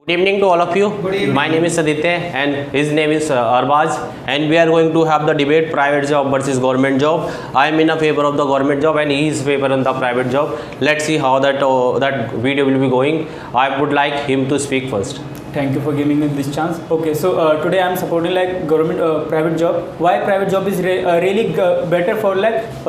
Good evening to all of you. My name is Aditya and his name is Arbaz, and we are going to have the debate private job versus government job. I am in a favor of the government job and he is favor on the private job. Let's see how that video will be going. I would like him to speak first. Thank you for giving me this chance. Okay, so today I am supporting like government private job. Why private job is really better for like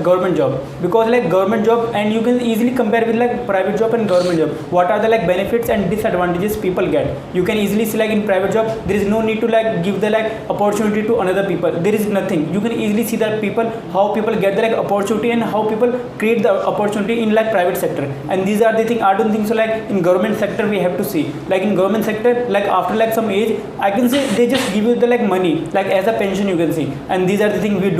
government job? Because like government job, and you can easily compare with like private job and government job. What are the like benefits and disadvantages people get? You can easily see like in private job there is no need to like give the like opportunity to another people. There is nothing. You can easily see that people how people get the like opportunity and how people create the opportunity in like private sector. And these are the thing I don't think so. Like in government sector we have to see like in government sector, like after like some age I can say they just give you the like money like as a pension, you can see, and these are the things we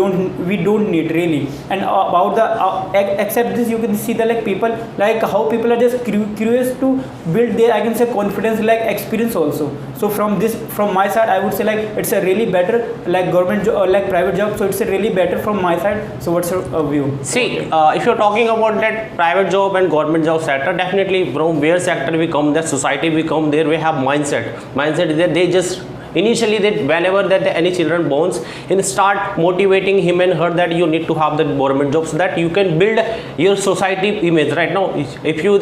don't need really. And about the except this, you can see the like people like how people are just curious to build their, I can say, confidence like experience also. So from my side I would say like it's a really better like government job or like private job, so it's a really better from my side. So what's your view? See, if you're talking about that private job and government job sector, definitely from where sector we come, that society we come, there we have mindset is that they just initially that whenever that any children borns and start motivating him and her that you need to have the government job so that you can build your society image. Right now if you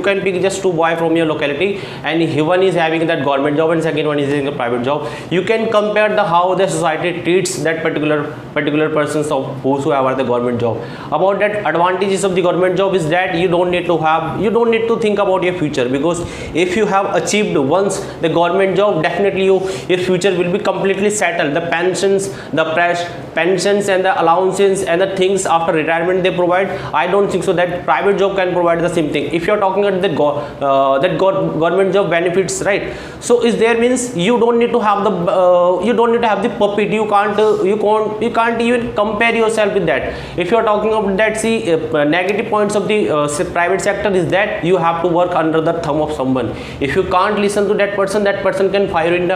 can pick just two boy from your locality and one is having that government job and second one is having a private job, you can compare the how the society treats that particular persons of whosoever the government job. About that advantages of the government job is that you don't need to think about your future, because if you have achieved once the government job, definitely your future will be completely settled. The pensions and the allowances and the things after retirement they provide, I don't think so that private job can provide the same thing. If you're talking about the government job benefits, right, so is there means you don't need to have the puppet. You can't even compare yourself with that. If you're talking about that, see, negative points of the private sector is that you have to work under the thumb of someone. If you can't listen to that person can fire in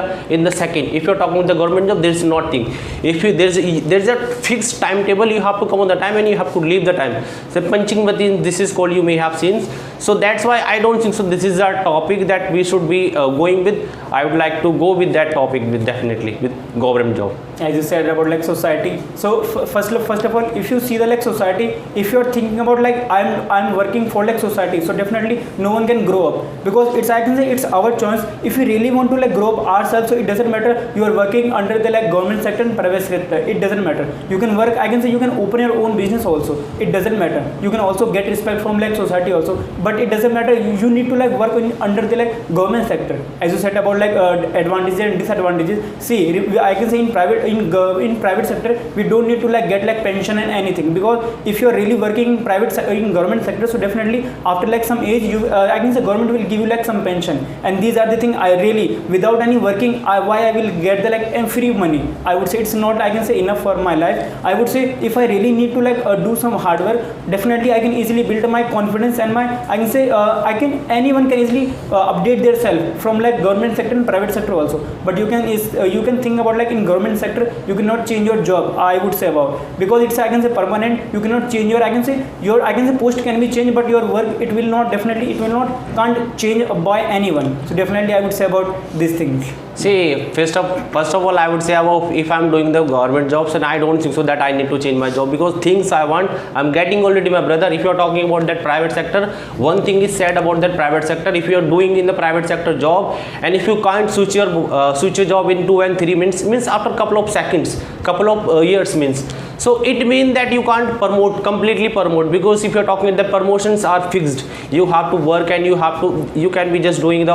the second. If you're talking about the government job, there is nothing. If there's a fixed timetable, you have to come on the time and you have to leave the time. So punching machine, this is called, you may have seen. So that's why I don't think so this is our topic that we should be going with. I would like to go with that topic with definitely with government job. As you said about like society, so first of all, if you see the like society, if you're thinking about like I'm working for like society, so definitely no one can grow up, because it's, I can say, it's our choice. If we really want to like grow up ourselves, so it doesn't matter you are working under the like government sector and private sector, it doesn't matter. You can work, I can say, you can open your own business also, it doesn't matter. You can also get respect from like society also, but it doesn't matter. You need to like work under the like government sector. As you said about like advantages and disadvantages, see, I can say in private sector we don't need to like get like pension and anything, because if you are really working in government sector, so definitely after like some age I can say government will give you like some pension, and these are the thing I really, without any working, why I will get the like free money. I would say it's not, I can say, enough for my life. I would say if I really need to like do some hard work, definitely I can easily build my confidence and I can say anyone can easily update their self from like government sector and private sector also. But you can think about like in government sector you cannot change your job, I would say, about, because it's, I can say, permanent. You cannot change your, I can say post can be changed, but your work it will not can't change by anyone. So definitely I would say about these things. See, first of all, I would say about if I'm doing the government jobs, and I don't think so that I need to change my job, because things I want I'm getting already, my brother. If you're talking about that private sector, one thing is said about that private sector: if you're doing in the private sector job, and if you can't switch your job in 2 and 3 minutes, means after a couple of seconds, couple of years means. So it means that you can't completely promote, because if you're talking, the promotions are fixed. You have to work, and you can be just doing the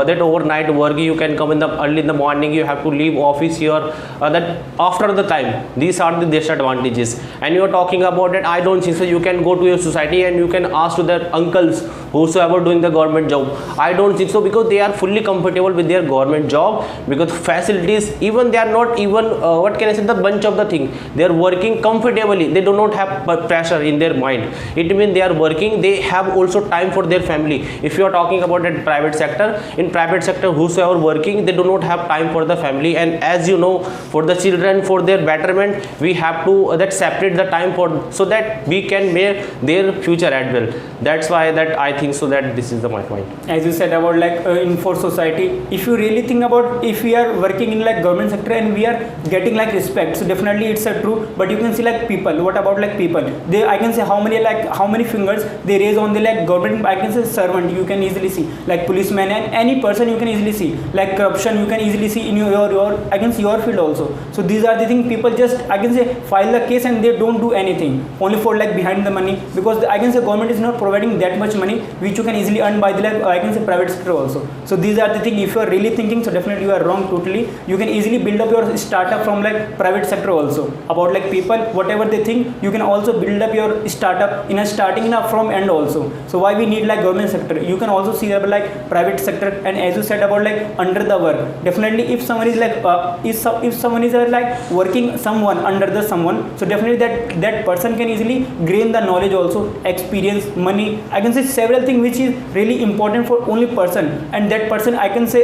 that overnight work. You can come in the early in the morning, you have to leave office here that after the time. These are the disadvantages. And you're talking about it, I don't think so you can go to your society and you can ask to their uncles whosoever doing the government job. I don't think so, because they are fully comfortable with their government job, because facilities, even they are not even what can I say, the bunch of the thing, they are working comfortably, they do not have pressure in their mind. It means they are working, they have also time for their family. If you are talking about the private sector, in private sector whosoever working, they do not have time for the family. And as you know, for the children, for their betterment, we have to that separate the time for, so that we can make their future as well. That's why that I think so that this is my point. As you said about like in for society, if you really think about, if we are working in like government sector and we are getting like respect, so definitely it's a true. But you can see like people, what about like people, they, I can say how many fingers they raise on the like government, I can say servant, you can easily see like policeman and any person you can easily see, like corruption you can easily see in your I can see your field also. So these are the things people just, I can say, file the case and they don't do anything only for like behind the money, because I can say government is not providing that much money which you can easily earn by the like I can say private sector also. So these are the things, if you are really thinking, so definitely you are wrong totally. You can easily build up your startup from like private sector also. About like people, whatever they think, you can also build up your startup in a starting in a from end also. So why we need like government sector? You can also see about like private sector. And as you said about like under the work, definitely if someone is like if someone is like working someone under the someone, so definitely that person can easily gain the knowledge also, experience, money, I can say several things which is really important for only person. And that person, I can say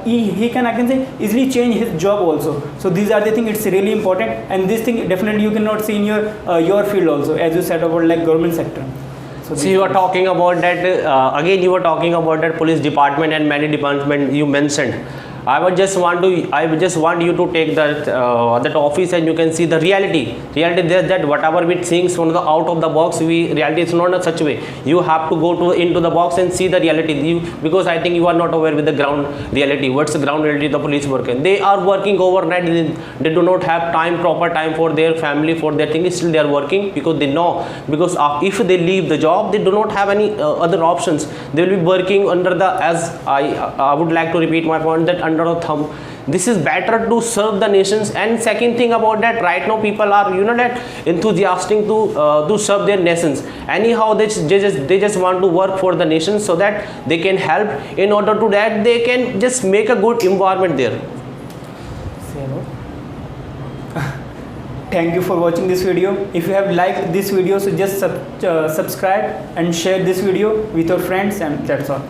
he can, I can say, easily change his job also. So these are the things, it's really important. And this thing definitely you cannot see in your field also, as you said about like government sector. So you are talking about that again, you were talking about that police department and many department you mentioned. I would just want you to take that office and you can see the reality there, that whatever we think from the out of the box, reality is not in such way. You have to go into the box and see the reality, because I think you are not aware with the ground reality. What's the ground reality? The police working, they are working overnight, they do not have proper time for their family, for their things. Still they are working because they know, because if they leave the job, they do not have any other options. They will be working under the, as I would like to repeat my point, that under a thumb. This is better to serve the nations. And second thing about that, right now people are that enthusiastic to serve their nations. Anyhow they just want to work for the nation, so that they can help. In order to that, they can just make a good environment there. Thank you for watching this video. If you have liked this video, so just subscribe and share this video with your friends, and that's all.